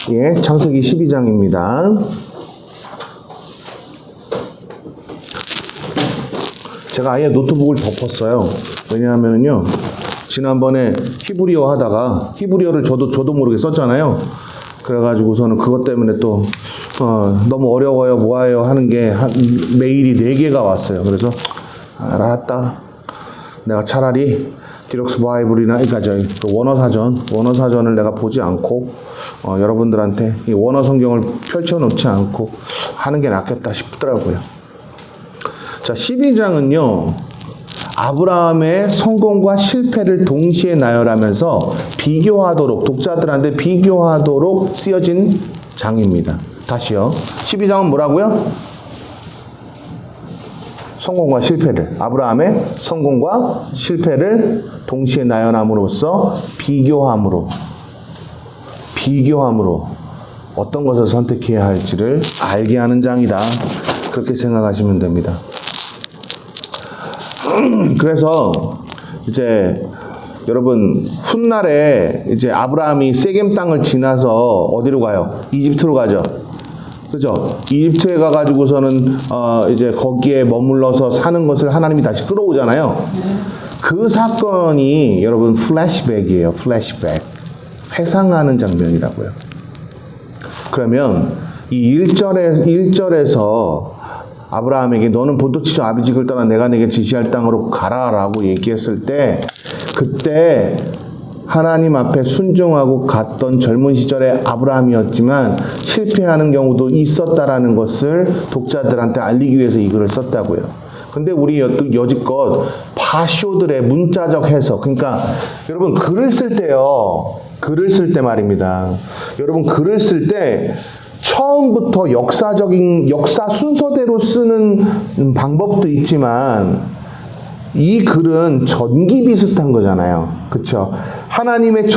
예, 창세기 12장입니다. 제가 아예 노트북을 덮었어요. 왜냐하면요, 지난번에 히브리어 하다가 히브리어를 저도 모르게 썼잖아요. 그래가지고서는 그것 때문에 또 너무 어려워요, 뭐예요 하는 게 메일이 4개가 왔어요. 그래서 알았다. 내가 차라리 디럭스 바이블이나 그러니까 그 원어사전을 내가 보지 않고 여러분들한테 이 원어 성경을 펼쳐놓지 않고 하는 게 낫겠다 싶더라고요. 자, 12장은요, 아브라함의 성공과 실패를 동시에 나열하면서 비교하도록, 독자들한테 비교하도록 쓰여진 장입니다. 다시요. 12장은 뭐라고요? 성공과 실패를, 아브라함의 성공과 실패를 동시에 나열함으로써 비교함으로 어떤 것을 선택해야 할지를 알게 하는 장이다. 그렇게 생각하시면 됩니다. 그래서 이제 여러분, 훗날에 이제 아브라함이 세겜 땅을 지나서 어디로 가요? 이집트로 가죠. 그죠? 이집트에 가가지고서는 이제 거기에 머물러서 사는 것을 하나님이 다시 끌어오잖아요. 그 사건이 여러분 플래시백이에요. 플래시백. 회상하는 장면이라고요. 그러면 이 1절에서 아브라함에게 너는 본토 지쪽 아비집을 떠나 내가 내게 지시할 땅으로 가라라고 얘기했을 때, 그때 하나님 앞에 순종하고 갔던 젊은 시절의 아브라함이었지만 실패하는 경우도 있었다라는 것을 독자들한테 알리기 위해서 이 글을 썼다고요. 근데 우리 여지껏 파쇼들의 문자적 해석, 그러니까 여러분 글을 쓸 때 말입니다. 여러분 글을 쓸 때 처음부터 역사 순서대로 쓰는 방법도 있지만 이 글은 전기 비슷한 거잖아요. 그쵸? 하나님이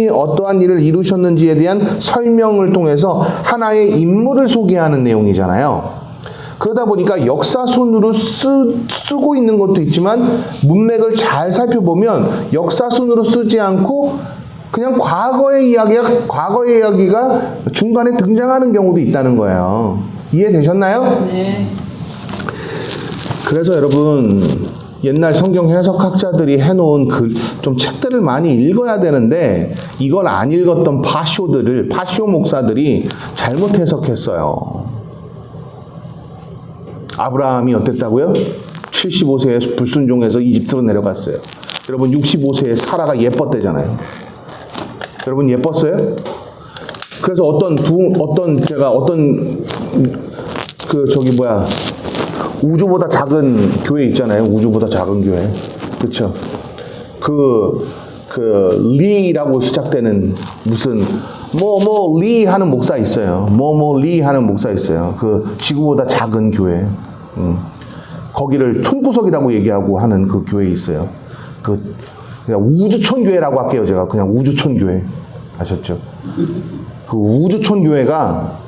어떠한 일을 이루셨는지에 대한 설명을 통해서 하나의 인물을 소개하는 내용이잖아요. 그러다 보니까 역사순으로 쓰고 있는 것도 있지만 문맥을 잘 살펴보면 역사순으로 쓰지 않고 그냥 과거의 이야기가 중간에 등장하는 경우도 있다는 거예요. 이해되셨나요? 네. 그래서 여러분, 옛날 성경 해석학자들이 해놓은 좀 책들을 많이 읽어야 되는데 이걸 안 읽었던 파쇼 목사들이 잘못 해석했어요. 아브라함이 어땠다고요? 75세에 불순종해서 이집트로 내려갔어요. 여러분, 65세에 사라가 예뻤대잖아요. 여러분, 예뻤어요? 그래서 우주보다 작은 교회 있잖아요. 우주보다 작은 교회. 그쵸? 리라고 시작되는 무슨, 리 하는 목사 있어요. 리 하는 목사 있어요. 그 지구보다 작은 교회. 거기를 촌구석이라고 얘기하고 하는 그 교회 있어요. 그냥 우주촌 교회라고 할게요. 제가 그냥 우주촌 교회. 아셨죠? 그 우주촌 교회가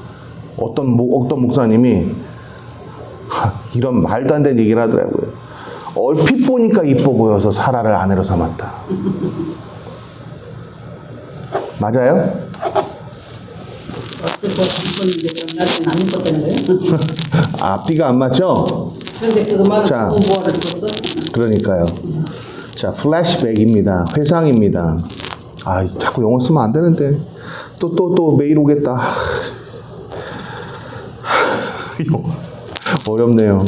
어떤 목사님이 이런 말도 안 되는 얘기를 하더라고요. 얼핏 보니까 이뻐 보여서 사라를 아내로 삼았다. 맞아요? 앞뒤가 안 맞죠? 그런데 그 말을 뭐하러 줬어? 그러니까요. 자, 플래시백입니다. 회상입니다. 자꾸 영어 쓰면 안 되는데. 또 메일 오겠다. 어렵네요.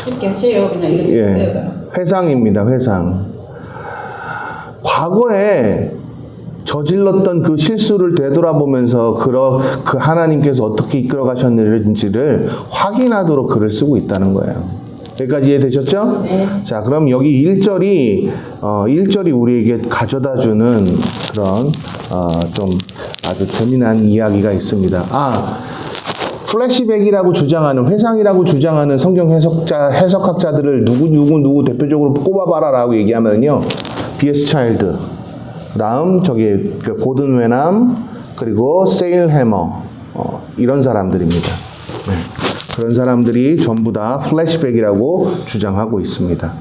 이렇게 하세요. 그냥 이렇게 하세요. 회상입니다. 회상. 과거에 저질렀던 그 실수를 되돌아보면서 그 하나님께서 어떻게 이끌어 가셨는지를 확인하도록 글을 쓰고 있다는 거예요. 여기까지 이해되셨죠? 네. 자, 그럼 여기 1절이 우리에게 가져다주는 그런 좀 아주 재미난 이야기가 있습니다. 플래시백이라고 주장하는, 회상이라고 주장하는 성경 해석학자들을 누구 대표적으로 꼽아봐라라고 얘기하면요, B.S. 차일드, 그다음 고든 웨남, 그리고 세일 해머, 이런 사람들입니다. 네. 그런 사람들이 전부 다 플래시백이라고 주장하고 있습니다.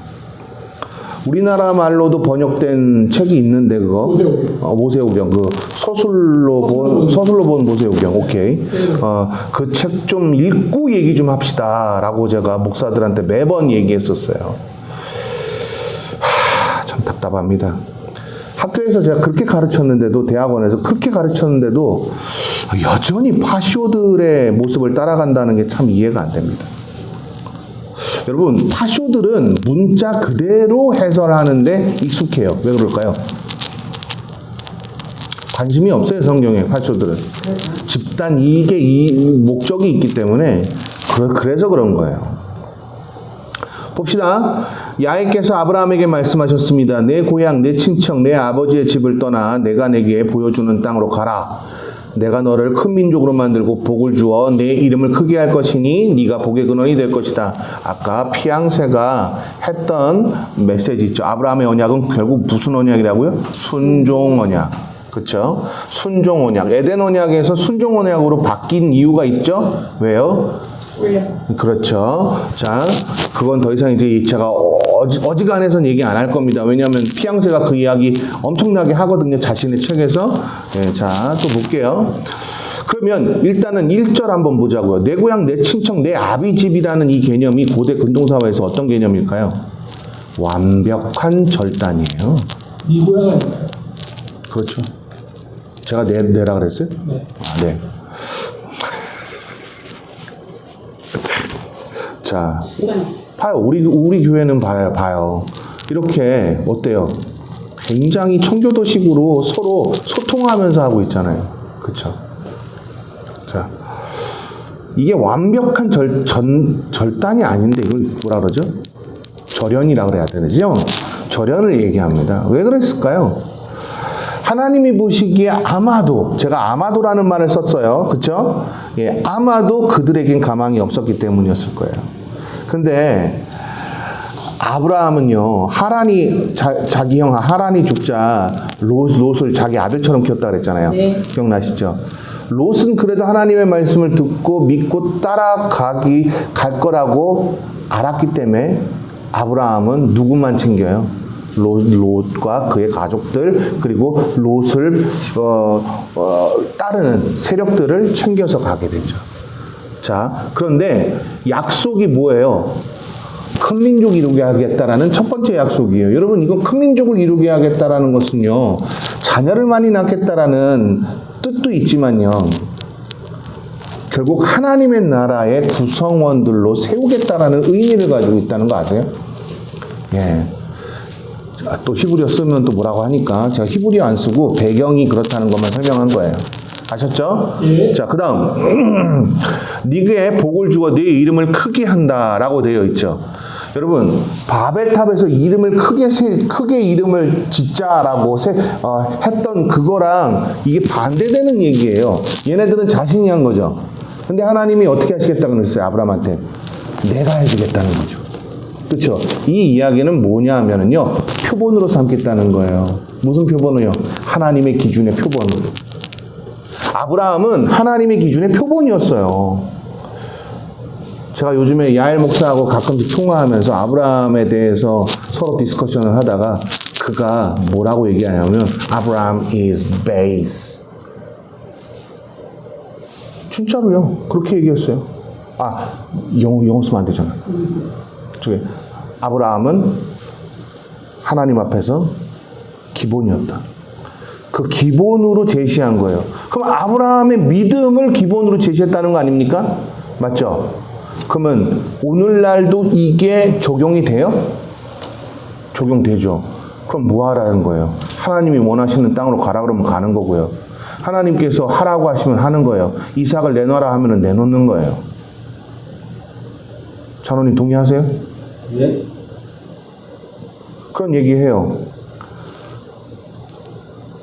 우리나라 말로도 번역된 책이 있는데 그거 모세오경. 모세오경 그 서술로 본 모세오경. 오케이. 그 책 좀 읽고 얘기 좀 합시다라고 제가 목사들한테 매번 얘기했었어요. 참 답답합니다. 학교에서 제가 그렇게 가르쳤는데도, 대학원에서 그렇게 가르쳤는데도 여전히 파쇼들의 모습을 따라간다는 게 참 이해가 안 됩니다. 여러분, 파쇼들은 문자 그대로 해설하는데 익숙해요. 왜 그럴까요? 관심이 없어요, 성경에. 파쇼들은 집단 이익의 목적이 있기 때문에 그래서 그런 거예요. 봅시다. 야훼께서 아브라함에게 말씀하셨습니다. 내 고향, 내 친척, 내 아버지의 집을 떠나 내가 내게 보여주는 땅으로 가라. 내가 너를 큰 민족으로 만들고 복을 주어 내 이름을 크게 할 것이니 네가 복의 근원이 될 것이다. 아까 피앙세가 했던 메시지 있죠. 아브라함의 언약은 결국 무슨 언약이라고요? 순종 언약. 그렇죠? 순종 언약. 에덴 언약에서 순종 언약으로 바뀐 이유가 있죠? 왜요? 그렇죠. 자, 그건 더 이상 이제 제가 어지간해서는 얘기 안 할 겁니다. 왜냐하면 피앙세가 그 이야기 엄청나게 하거든요. 자신의 책에서. 네, 자, 또 볼게요. 그러면 일단은 1절 한번 보자고요. 내 고향, 내 친척, 내 아비 집이라는 이 개념이 고대 근동사회에서 어떤 개념일까요? 완벽한 절단이에요. 네 고향 아닐까요? 그렇죠. 제가 내라 그랬어요? 네. 아, 네. 자, 봐요. 우리 교회는 봐요. 이렇게 어때요? 굉장히 청교도식으로 서로 소통하면서 하고 있잖아요. 그렇죠? 자, 이게 완벽한 절단이 아닌데 이걸 뭐라 그러죠? 절연이라고 그래야 되죠? 절연을 얘기합니다. 왜 그랬을까요? 하나님이 보시기에 아마도, 제가 아마도라는 말을 썼어요. 그쵸? 예, 아마도 그들에겐 가망이 없었기 때문이었을 거예요. 근데 아브라함은요, 자기 형 하란이 죽자 롯을 자기 아들처럼 키웠다 그랬잖아요. 네. 기억나시죠? 롯은 그래도 하나님의 말씀을 듣고 믿고 갈 거라고 알았기 때문에 아브라함은 누구만 챙겨요? 롯과 그의 가족들, 그리고 롯을 따르는 세력들을 챙겨서 가게 되죠. 자, 그런데 약속이 뭐예요? 큰 민족 이루게 하겠다라는 첫 번째 약속이에요. 여러분, 이거 큰 민족을 이루게 하겠다라는 것은요, 자녀를 많이 낳겠다라는 뜻도 있지만요, 결국 하나님의 나라의 구성원들로 세우겠다라는 의미를 가지고 있다는 거 아세요? 예. 또 히브리어 쓰면 또 뭐라고 하니까 제가 히브리어 안 쓰고 배경이 그렇다는 것만 설명한 거예요. 아셨죠? 예. 자, 그 다음 네게 복을 주어 네 이름을 크게 한다라고 되어 있죠. 여러분, 바벨탑에서 이름을 크게 이름을 짓자라고 했던 그거랑 이게 반대되는 얘기예요. 얘네들은 자신이 한 거죠. 근데 하나님이 어떻게 하시겠다고 그랬어요? 아브라함한테 내가 해주겠다는 거죠. 그렇죠? 이 이야기는 뭐냐 하면은요, 표본으로 삼겠다는 거예요. 무슨 표본이요? 하나님의 기준의 표본. 아브라함은 하나님의 기준의 표본이었어요. 제가 요즘에 야엘 목사하고 가끔씩 통화하면서 아브라함에 대해서 서로 디스커션을 하다가 그가 뭐라고 얘기하냐면 아브라함 is base. 진짜로요. 그렇게 얘기했어요. 아, 영어 쓰면 안 되잖아. 저기 아브라함은 하나님 앞에서 기본이었다. 그 기본으로 제시한 거예요. 그럼 아브라함의 믿음을 기본으로 제시했다는 거 아닙니까? 맞죠? 그러면 오늘날도 이게 적용이 돼요? 적용되죠. 그럼 뭐 하라는 거예요? 하나님이 원하시는 땅으로 가라 그러면 가는 거고요. 하나님께서 하라고 하시면 하는 거예요. 이삭을 내놔라 하면 내놓는 거예요. 찬원님 동의하세요? 예. 그런 얘기해요.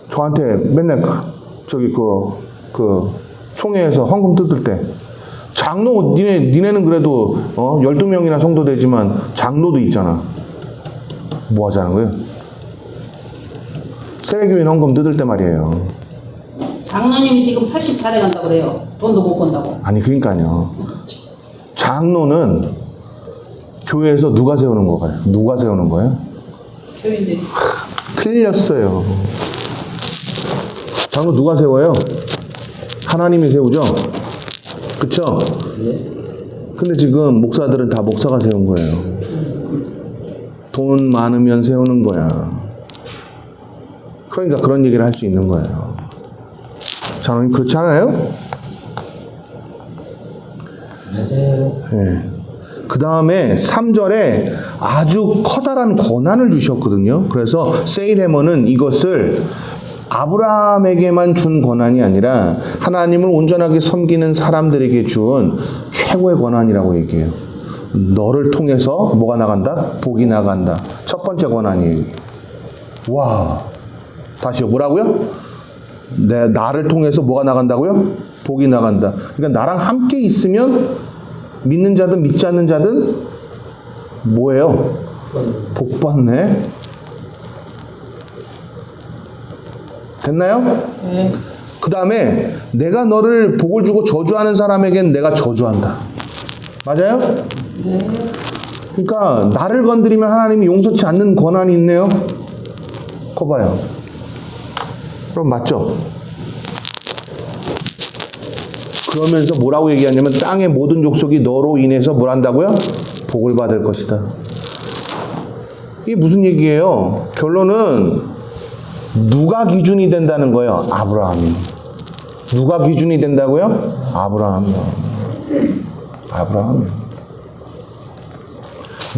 저한테 맨날 총회에서 헌금 뜯을 때 장로 니네는 그래도 12명이나 성도 되지만 장로도 있잖아. 뭐 하자는 거예요? 세례교인 헌금 뜯을 때 말이에요. 장로님이 지금 80다 돼간다고 그래요. 돈도 못 번다고. 아니 그러니까요. 장로는 교회에서 누가 세우는 거예요? 교인들이. 틀렸어요. 장로 누가 세워요? 하나님이 세우죠? 그쵸? 근데 지금 목사들은 다 목사가 세운 거예요. 돈 많으면 세우는 거야. 그러니까 그런 얘기를 할 수 있는 거예요. 장로님 그렇지 않아요? 맞아요. 네. 그 다음에 3절에 아주 커다란 권한을 주셨거든요. 그래서 세일해머는 이것을 아브라함에게만 준 권한이 아니라 하나님을 온전하게 섬기는 사람들에게 준 최고의 권한이라고 얘기해요. 너를 통해서 뭐가 나간다? 복이 나간다. 첫 번째 권한이에요. 와, 다시요. 뭐라고요? 나를 통해서 뭐가 나간다고요? 복이 나간다. 그러니까 나랑 함께 있으면 믿는 자든 믿지 않는 자든 뭐예요? 복 받네. 됐나요? 네. 그 다음에 내가 너를 복을 주고 저주하는 사람에겐 내가 저주한다. 맞아요? 네. 그러니까 나를 건드리면 하나님이 용서치 않는 권한이 있네요. 거 봐요. 그럼 맞죠? 그러면서 뭐라고 얘기하냐면 땅의 모든 족속이 너로 인해서 뭘 한다고요? 복을 받을 것이다. 이게 무슨 얘기예요? 결론은 누가 기준이 된다는 거예요? 아브라함이. 누가 기준이 된다고요? 아브라함이요. 아브라함이요.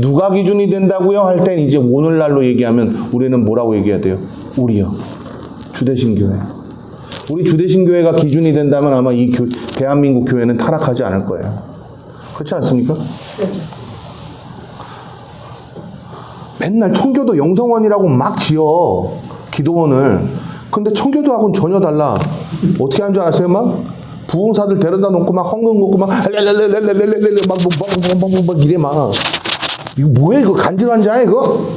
누가 기준이 된다고요? 할 땐 이제 오늘날로 얘기하면 우리는 뭐라고 얘기해야 돼요? 우리요. 주대신교회. 우리 주대신교회가 기준이 된다면 아마 이 대한민국 교회는 타락하지 않을 거예요. 그렇지 않습니까? 그렇죠. 맨날 청교도 영성원이라고 막 지어. 기도원을. 근데 청교도하고는 전혀 달라. 어떻게 하는 줄 아세요? 막 부흥사들 데려다 놓고 막 헌금 먹고 막 랄랄랄랄랄랄랄랄 막 이래 막. 이거 뭐야 이거 간질환자야 이거?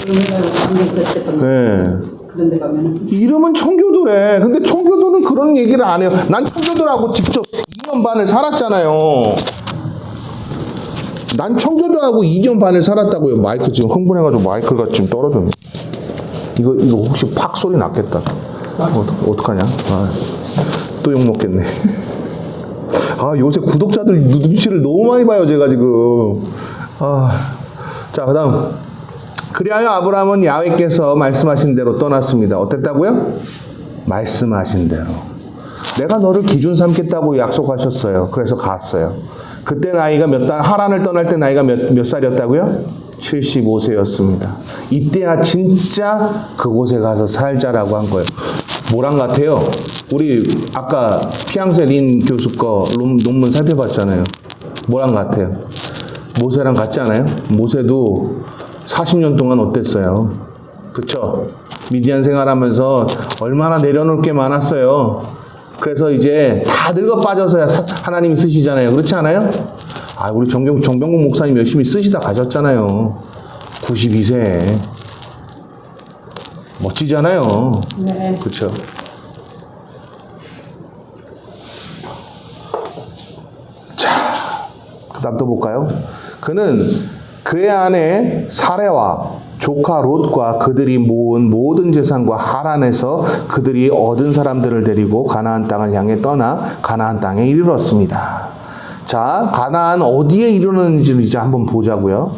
그런 데가 완전 그랬던 거. 네. 그런 데 가면은. 이름은 청교도래. 근데 청교도는 그런 얘기를 안 해요. 난 청교도라고 직접 2년 반을 살았잖아요. 난 청교도하고 2년 반을 살았다고요. 마이크 지금 흥분해가지고 마이크가 지금 떨어졌네. 이거 혹시 팍 소리 났겠다. 어떡하냐? 또 욕먹겠네. 요새 구독자들 눈치를 너무 많이 봐요, 제가 지금. 자, 그 다음. 그리하여 아브라함은 야훼께서 말씀하신 대로 떠났습니다. 어땠다고요? 말씀하신 대로. 내가 너를 기준 삼겠다고 약속하셨어요. 그래서 갔어요. 그때 나이가 하란을 떠날 때 나이가 몇 살이었다고요? 75세였습니다. 이때야 진짜 그곳에 가서 살자라고 한 거예요. 뭐랑 같아요? 우리 아까 피앙세 린 교수 거 논문 살펴봤잖아요. 뭐랑 같아요? 모세랑 같지 않아요? 모세도 40년 동안 어땠어요? 그쵸? 미디안 생활하면서 얼마나 내려놓을 게 많았어요. 그래서 이제 다 늙어 빠져서야 하나님이 쓰시잖아요. 그렇지 않아요? 우리 정병국 목사님 열심히 쓰시다 가셨잖아요. 92세. 멋지잖아요. 네. 그렇죠? 자, 그 다음 또 볼까요? 그는 그의 아내 사레와 조카 롯과 그들이 모은 모든 재산과 하란에서 그들이 얻은 사람들을 데리고 가나안 땅을 향해 떠나 가나안 땅에 이르렀습니다. 자, 가나안 어디에 이르렀는지를 이제 한번 보자고요.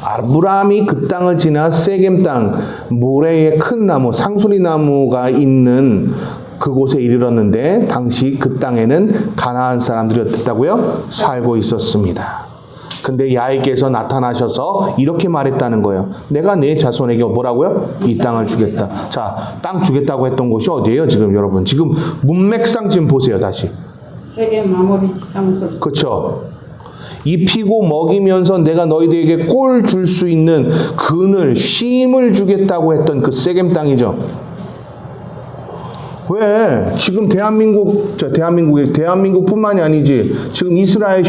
아브라함이 그 땅을 지나 세겜 땅 모래의 큰 나무 상수리 나무가 있는 그곳에 이르렀는데 당시 그 땅에는 가나안 사람들이 어땠다고요? 살고 있었습니다. 근데 야훼께서 나타나셔서 이렇게 말했다는 거예요. 내가 내 자손에게 뭐라고요? 이 땅을 주겠다. 자, 땅 주겠다고 했던 곳이 어디예요? 지금 여러분. 지금 문맥상 지금 보세요. 다시. 세계 마무리 상술. 그렇죠. 입히고 먹이면서 내가 너희들에게 꼴 줄 수 있는 그늘, 쉼을 주겠다고 했던 그 세겜 땅이죠. 왜? 지금 대한민국뿐만이 아니지. 지금 이스라엘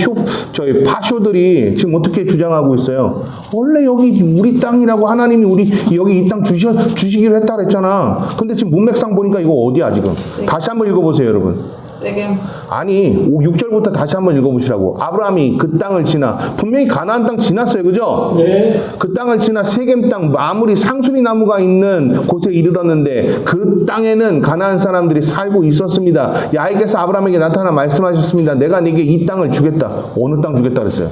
파쇼들이 지금 어떻게 주장하고 있어요? 원래 여기 우리 땅이라고 하나님이 우리 여기 이 땅 주시기로 했다 그랬잖아. 근데 지금 문맥상 보니까 이거 어디야 지금? 다시 한번 읽어보세요, 여러분. 세겜. 아니 6절부터 다시 한번 읽어보시라고. 아브라함이 그 땅을 지나, 분명히 가나안 땅 지났어요, 그죠? 네. 그 땅을 지나 세겜 땅 아무리 상수리 나무가 있는 곳에 이르렀는데 그 땅에는 가나안 사람들이 살고 있었습니다. 야훼께서 아브라함에게 나타나 말씀하셨습니다. 내가 네게 이 땅을 주겠다. 어느 땅 주겠다 그랬어요?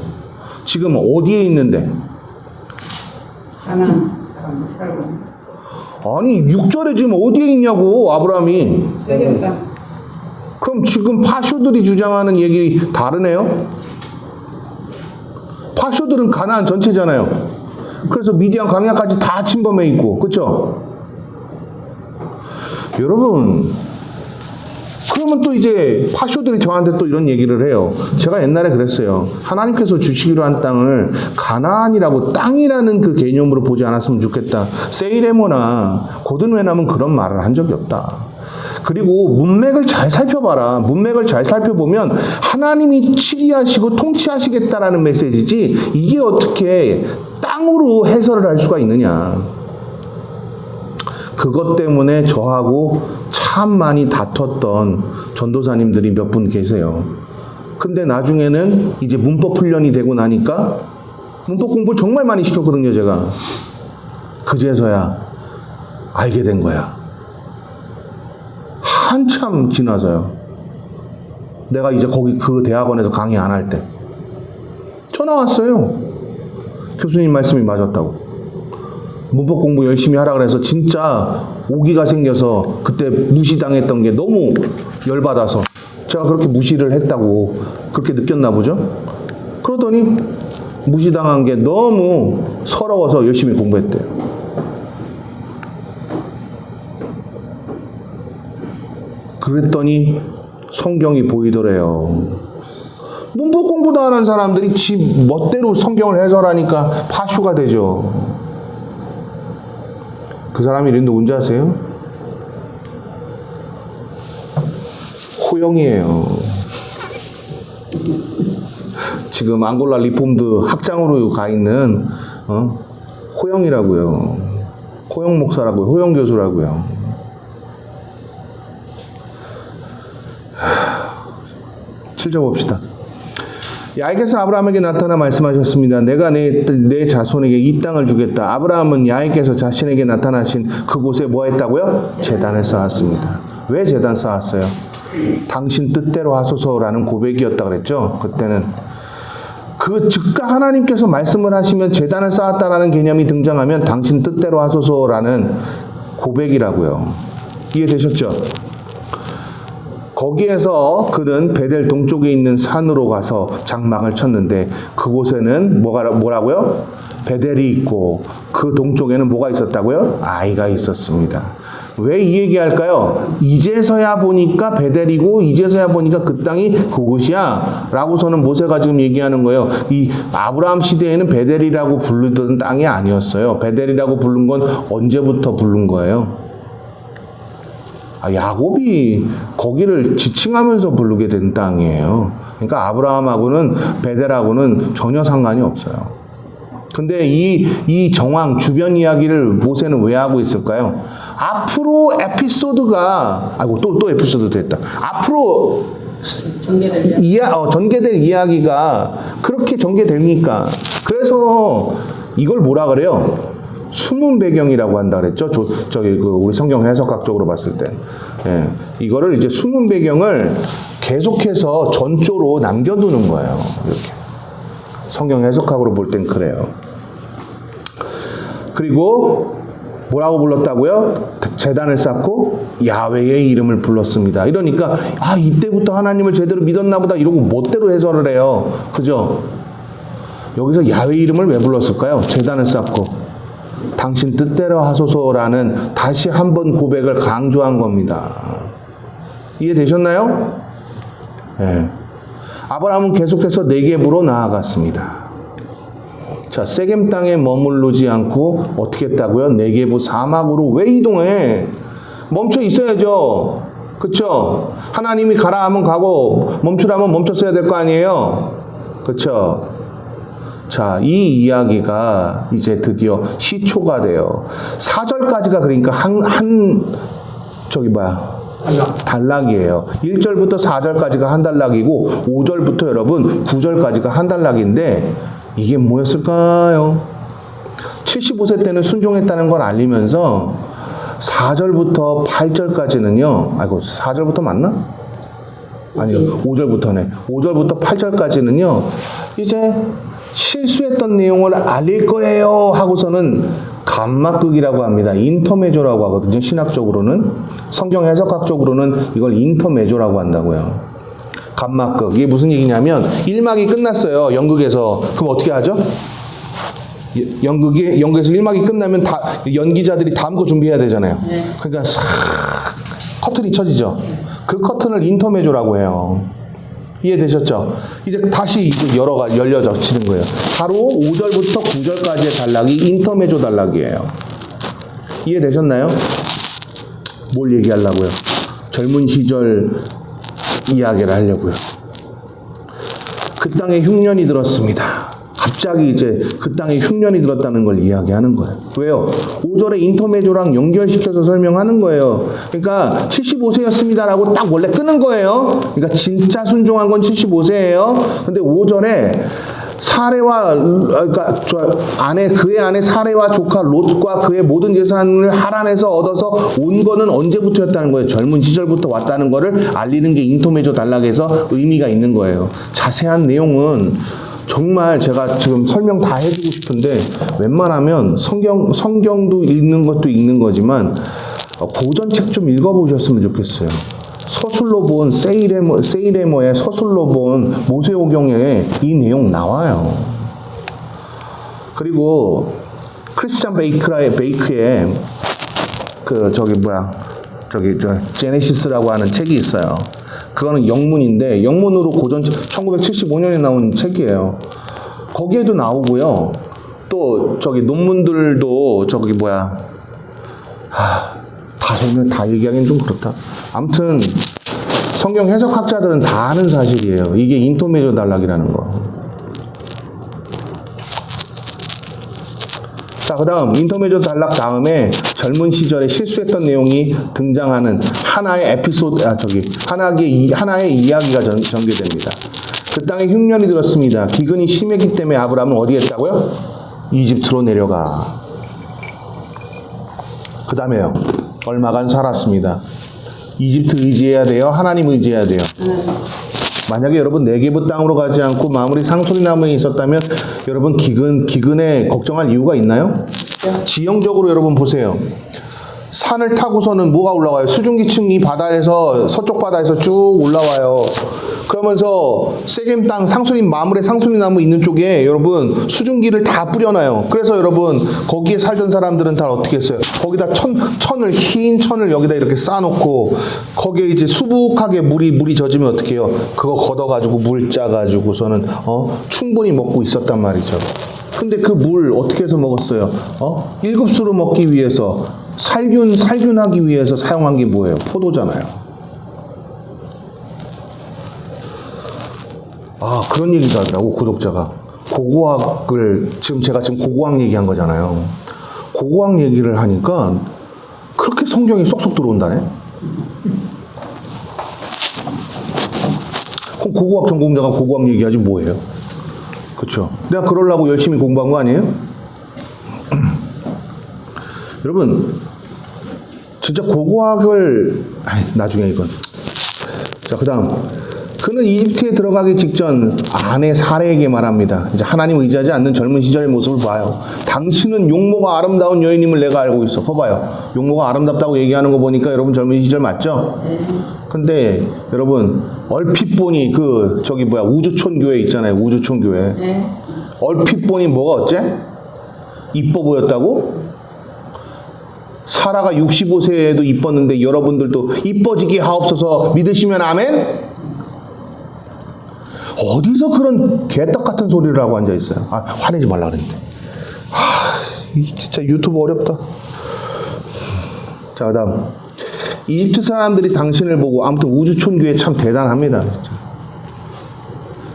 지금 어디에 있는데? 가난 사람 살고. 아니 6절에 지금 어디에 있냐고, 아브라함이. 세겜 땅. 그럼 지금 파쇼들이 주장하는 얘기 다르네요? 파쇼들은 가나안 전체잖아요. 그래서 미디안 광야까지 다 침범해 있고, 그쵸? 여러분, 그러면 또 이제 파쇼들이 저한테 또 이런 얘기를 해요. 제가 옛날에 그랬어요. 하나님께서 주시기로 한 땅을 가나안이라고, 땅이라는 그 개념으로 보지 않았으면 좋겠다. 세이레모나 고든웨남은 그런 말을 한 적이 없다. 그리고 문맥을 잘 살펴봐라. 문맥을 잘 살펴보면 하나님이 치리하시고 통치하시겠다라는 메시지지, 이게 어떻게 땅으로 해설을 할 수가 있느냐. 그것 때문에 저하고 참 많이 다퉜던 전도사님들이 몇 분 계세요. 근데 나중에는 이제 문법 훈련이 되고 나니까 문법 공부를 정말 많이 시켰거든요, 제가. 그제서야 알게 된 거야. 한참 지나서요. 내가 이제 거기 그 대학원에서 강의 안 할 때 전화 왔어요. 교수님 말씀이 맞았다고. 문법 공부 열심히 하라 그래서 진짜 오기가 생겨서 그때 무시당했던 게 너무 열받아서 제가 그렇게 무시를 했다고 그렇게 느꼈나 보죠. 그러더니 무시당한 게 너무 서러워서 열심히 공부했대요. 그랬더니 성경이 보이더래요. 문법 공부도 안 한 사람들이 지 멋대로 성경을 해설하니까 파쇼가 되죠. 그 사람 이름 누군지 아세요? 호영이에요. 지금 앙골라 리폼드 학장으로 가 있는 호영이라고요. 호영 목사라고요. 호영 교수라고요. 7절 봅시다. 야훼께서 아브라함에게 나타나 말씀하셨습니다. 내가 내 자손에게 이 땅을 주겠다. 아브라함은 야훼께서 자신에게 나타나신 그곳에 뭐 했다고요? 제단을 쌓았습니다. 왜 제단 쌓았어요? 당신 뜻대로 하소서라는 고백이었다 그랬죠. 그때는 그 즉각 하나님께서 말씀을 하시면 제단을 쌓았다라는 개념이 등장하면 당신 뜻대로 하소서라는 고백이라고요. 이해되셨죠? 거기에서 그는 베델 동쪽에 있는 산으로 가서 장막을 쳤는데 그곳에는 뭐라고요? 베델이 있고 그 동쪽에는 뭐가 있었다고요? 아이가 있었습니다. 왜 이 얘기할까요? 이제서야 보니까 베델이고 이제서야 보니까 그 땅이 그곳이야 라고서는 모세가 지금 얘기하는 거예요. 이 아브라함 시대에는 베델이라고 부르던 땅이 아니었어요. 베델이라고 부른 건 언제부터 부른 거예요? 야곱이 거기를 지칭하면서 부르게 된 땅이에요. 그러니까 아브라함하고는 베델하고는 전혀 상관이 없어요. 근데 이 정황 주변 이야기를 모세는 왜 하고 있을까요? 앞으로 에피소드가 또 에피소드 됐다. 앞으로 전개될 이야기가 그렇게 전개됩니까? 그래서 이걸 뭐라 그래요? 숨은 배경이라고 한다 그랬죠. 우리 성경 해석학적으로 봤을 때. 예. 이거를 이제 숨은 배경을 계속해서 전조로 남겨두는 거예요. 이렇게. 성경 해석학으로 볼 땐 그래요. 그리고 뭐라고 불렀다고요? 제단을 쌓고 야훼의 이름을 불렀습니다. 이러니까 이때부터 하나님을 제대로 믿었나 보다 이러고 멋대로 해설을 해요. 그죠? 여기서 야훼 이름을 왜 불렀을까요? 제단을 쌓고 당신 뜻대로 하소서라는 다시 한번 고백을 강조한 겁니다. 이해되셨나요? 네. 아브라함은 계속해서 네겝으로 나아갔습니다. 자, 세겜 땅에 머무르지 않고 어떻게 했다고요? 네겝 사막으로 왜 이동해? 멈춰 있어야죠. 그쵸? 하나님이 가라 하면 가고 멈추라면 멈췄어야 될 거 아니에요? 그쵸? 자, 이 이야기가 이제 드디어 시초가 돼요. 4절까지가 그러니까 단락이에요. 1절부터 4절까지가 한 단락이고 5절부터 여러분 9절까지가 한 단락인데 이게 뭐였을까요? 75세 때는 순종했다는 걸 알리면서 4절부터 8절까지는요. 아이고 4절부터 맞나? 아니요. 5절부터네. 5절부터 8절까지는요. 이제 실수했던 내용을 알릴 거예요 하고서는 감막극이라고 합니다. 인터메조라고 하거든요. 신학적으로는. 성경 해석학적으로는 이걸 인터메조라고 한다고요. 감막극. 이게 무슨 얘기냐면 1막이 끝났어요. 연극에서. 그럼 어떻게 하죠? 연극에서 1막이 끝나면 다 연기자들이 다음 거 준비해야 되잖아요. 네. 그러니까 싹 커튼이 쳐지죠. 그 커튼을 인터메조라고 해요. 이해되셨죠? 이제 다시 이제 열려지는 거예요. 바로 5절부터 9절까지의 단락이 인터메조 단락이에요. 이해되셨나요? 뭘 얘기하려고요? 젊은 시절 이야기를 하려고요. 그 땅에 흉년이 들었습니다. 갑자기 이제 그 땅에 흉년이 들었다는 걸 이야기하는 거예요. 왜요? 5절에 인터메조랑 연결시켜서 설명하는 거예요. 그러니까 75세였습니다라고 딱 원래 끄는 거예요. 그러니까 진짜 순종한 건 75세예요. 근데 5절에 사레와 그러니까 그의 아내 사레와 조카 롯과 그의 모든 재산을 하란에서 얻어서 온 거는 언제부터였다는 거예요. 젊은 시절부터 왔다는 거를 알리는 게 인터메조 단락에서 의미가 있는 거예요. 자세한 내용은 정말 제가 지금 설명 다 해주고 싶은데 웬만하면 성경도 읽는 것도 읽는 거지만 고전책 좀 읽어보셨으면 좋겠어요. 서술로 본 세이레모의 서술로 본 모세오경에 이 내용 나와요. 그리고 크리스찬 베이크의 제네시스라고 하는 책이 있어요. 그거는 영문인데 영문으로 고전책 1975년에 나온 책이에요. 거기에도 나오고요. 또 논문들도 다 얘기하기는 좀 그렇다. 아무튼 성경 해석학자들은 다 아는 사실이에요. 이게 인터메조 단락이라는 거. 자, 그 다음 인터메조 단락 다음에 젊은 시절에 실수했던 내용이 등장하는 하나의 하나의 이야기가 전개됩니다. 그 땅에 흉년이 들었습니다. 기근이 심했기 때문에 아브라함은 어디 했다고요? 이집트로 내려가. 그 다음에요. 얼마간 살았습니다. 이집트 의지해야 돼요? 하나님 의지해야 돼요? 만약에 여러분 네게브 땅으로 가지 않고 마무리 상소리나무에 있었다면 여러분 기근에 걱정할 이유가 있나요? 지형적으로 여러분 보세요. 산을 타고서는 뭐가 올라와요? 수증기층이 서쪽 바다에서 쭉 올라와요. 그러면서 세겜 땅 마물의 상수리나무 있는 쪽에 여러분 수증기를 다 뿌려놔요. 그래서 여러분 거기에 살던 사람들은 다 어떻게 했어요? 거기다 흰 천을 여기다 이렇게 쌓아놓고 거기에 이제 수북하게 물이 젖으면 어떻게 해요? 그거 걷어가지고 물 짜가지고서는 충분히 먹고 있었단 말이죠. 근데 그 물 어떻게 해서 먹었어요? 일급수로 먹기 위해서 살균하기 위해서 사용한 게 뭐예요? 포도잖아요. 그런 얘기도 하더라고, 구독자가. 제가 지금 고고학 얘기한 거잖아요. 고고학 얘기를 하니까 그렇게 성경이 쏙쏙 들어온다네? 그럼 고고학 전공자가 고고학 얘기하지 뭐예요? 그쵸? 내가 그러려고 열심히 공부한 거 아니에요? 여러분, 진짜 고고학을, 나중에 이건. 자, 그 다음. 그는 이집트에 들어가기 직전 아내 사레에게 말합니다. 이제 하나님 의지하지 않는 젊은 시절의 모습을 봐요. 당신은 용모가 아름다운 여인임을 내가 알고 있어. 봐봐요. 용모가 아름답다고 얘기하는 거 보니까 여러분 젊은 시절 맞죠? 근데 여러분 얼핏 보니 우주촌 교회 있잖아요. 우주촌 교회. 얼핏 보니 뭐가 어째? 이뻐 보였다고? 사라가 65세에도 이뻤는데 여러분들도 이뻐지게 하옵소서 믿으시면 아멘? 어디서 그런 개떡 같은 소리를 하고 앉아 있어요? 화내지 말라 그랬는데. 진짜 유튜브 어렵다. 자, 그다음 이집트 사람들이 당신을 보고 아무튼 우주촌 교회 참 대단합니다, 진짜.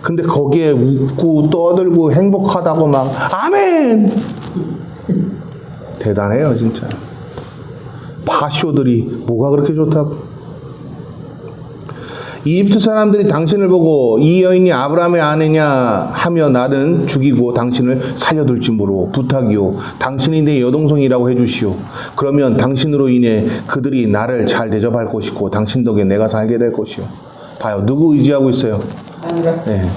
근데 거기에 웃고 떠들고 행복하다고 막 아멘. 대단해요, 진짜. 파쇼들이 뭐가 그렇게 좋다고? 이집트 사람들이 당신을 보고 이 여인이 아브라함의 아내냐 하며 나는 죽이고 당신을 살려둘지 모르고 부탁이요 당신이 내 여동생이라고 해주시오. 그러면 당신으로 인해 그들이 나를 잘 대접할 것이고 당신 덕에 내가 살게 될 것이오. 봐요. 누구 의지하고 있어요? 아니라. 네.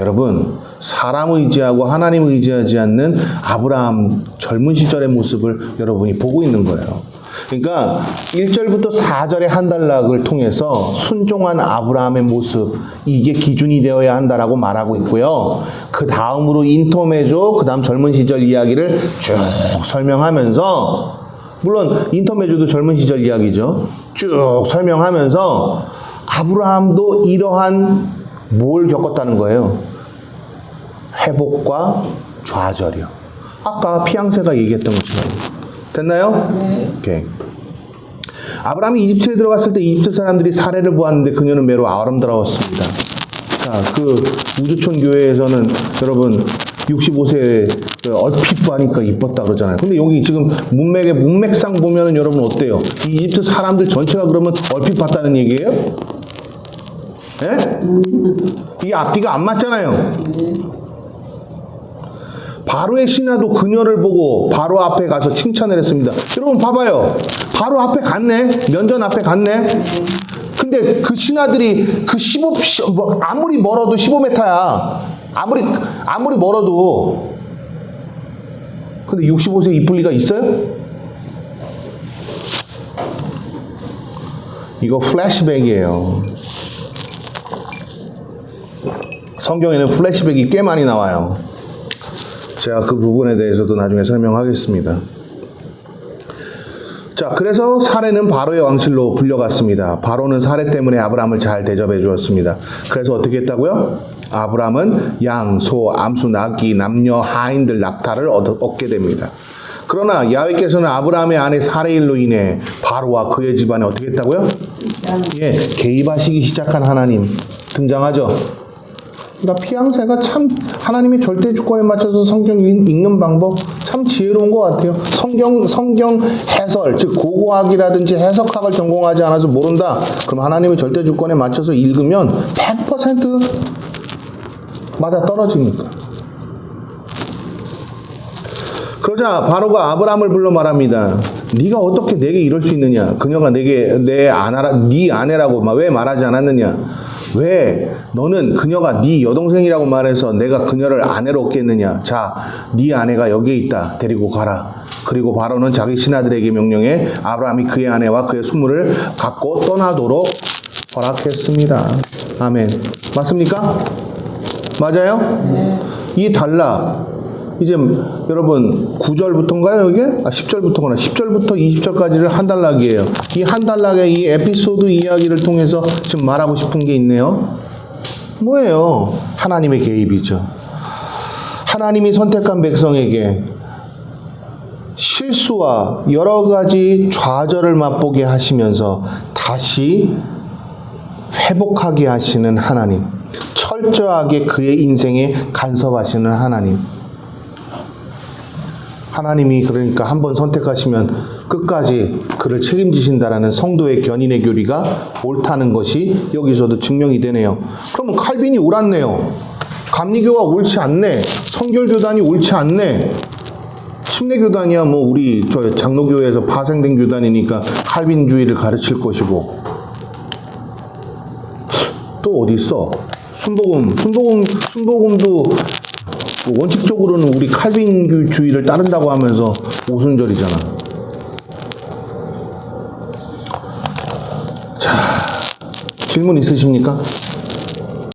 여러분, 사람 의지하고 하나님 의지하지 않는 아브라함 젊은 시절의 모습을 여러분이 보고 있는 거예요. 그러니까 1절부터 4절의 한 단락을 통해서 순종한 아브라함의 모습, 이게 기준이 되어야 한다라고 말하고 있고요. 그 다음으로 인터메조, 그 다음 젊은 시절 이야기를 쭉 설명하면서, 물론 인터메조도 젊은 시절 이야기죠. 쭉 설명하면서 아브라함도 이러한 뭘 겪었다는 거예요? 회복과 좌절이요. 아까 피앙세가 얘기했던 것처럼. 됐나요? 네. 오케이. 아브라함이 이집트에 들어갔을 때 이집트 사람들이 사례를 보았는데 그녀는 매우 아름다웠습니다. 자, 그 우주촌 교회에서는 여러분 65세 얼핏 보니까 이뻤다 그러잖아요. 근데 여기 지금 문맥상 보면은 여러분 어때요? 이 이집트 사람들 전체가 그러면 얼핏 봤다는 얘기예요? 예? 이게 앞뒤가 안 맞잖아요. 바로의 신하도 그녀를 보고 바로 앞에 가서 칭찬을 했습니다. 여러분 봐봐요. 바로 앞에 갔네. 면전 앞에 갔네. 근데 그 신하들이 그 아무리 멀어도 15m야. 아무리 멀어도. 근데 65세 이쁠 리가 있어요? 이거 플래시백이에요. 성경에는 플래시백이 꽤 많이 나와요. 제가 그 부분에 대해서도 나중에 설명하겠습니다. 자, 그래서 사레는 바로의 왕실로 불려갔습니다. 바로는 사레 때문에 아브라함을 잘 대접해 주었습니다. 그래서 어떻게 했다고요? 아브라함은 양, 소, 암수, 나귀, 남녀, 하인들, 낙타를 얻게 됩니다. 그러나 야훼께서는 아브라함의 아내 사레일로 인해 바로와 그의 집안에 어떻게 했다고요? 예, 개입하시기 시작한 하나님 등장하죠. 그러니까 피앙세가 참 하나님의 절대 주권에 맞춰서 성경 읽는 방법 참 지혜로운 것 같아요. 성경 해설, 즉 고고학이라든지 해석학을 전공하지 않아서 모른다. 그럼 하나님의 절대 주권에 맞춰서 읽으면 100% 맞아 떨어지니까. 그러자 바로가 아브라함을 불러 말합니다. 네가 어떻게 내게 이럴 수 있느냐? 그녀가 내게 네 아내라고 왜 말하지 않았느냐? 왜 너는 그녀가 네 여동생이라고 말해서 내가 그녀를 아내로 얻겠느냐? 자, 네 아내가 여기에 있다. 데리고 가라. 그리고 바로는 자기 신하들에게 명령해 아브라함이 그의 아내와 그의 수물을 갖고 떠나도록 허락했습니다. 아멘. 맞습니까? 맞아요? 네. 이 단락 이제 여러분 9절부터인가요 이게? 10절부터구나. 10절부터 20절까지를 한 단락이에요. 이 한 단락의 이 에피소드 이야기를 통해서 지금 말하고 싶은 게 있네요. 뭐예요? 하나님의 개입이죠. 하나님이 선택한 백성에게 실수와 여러 가지 좌절을 맛보게 하시면서 다시 회복하게 하시는 하나님. 철저하게 그의 인생에 간섭하시는 하나님. 하나님이 그러니까 한번 선택하시면 끝까지 그를 책임지신다라는 성도의 견인의 교리가 옳다는 것이 여기서도 증명이 되네요. 그러면 칼빈이 옳았네요. 감리교가 옳지 않네. 성결교단이 옳지 않네. 침례교단이야 뭐 우리 저 장로교회에서 파생된 교단이니까 칼빈주의를 가르칠 것이고 또 어디 있어? 순복음도 원칙적으로는 우리 칼빈주의를 따른다고 하면서 오순절이잖아. 자, 질문 있으십니까?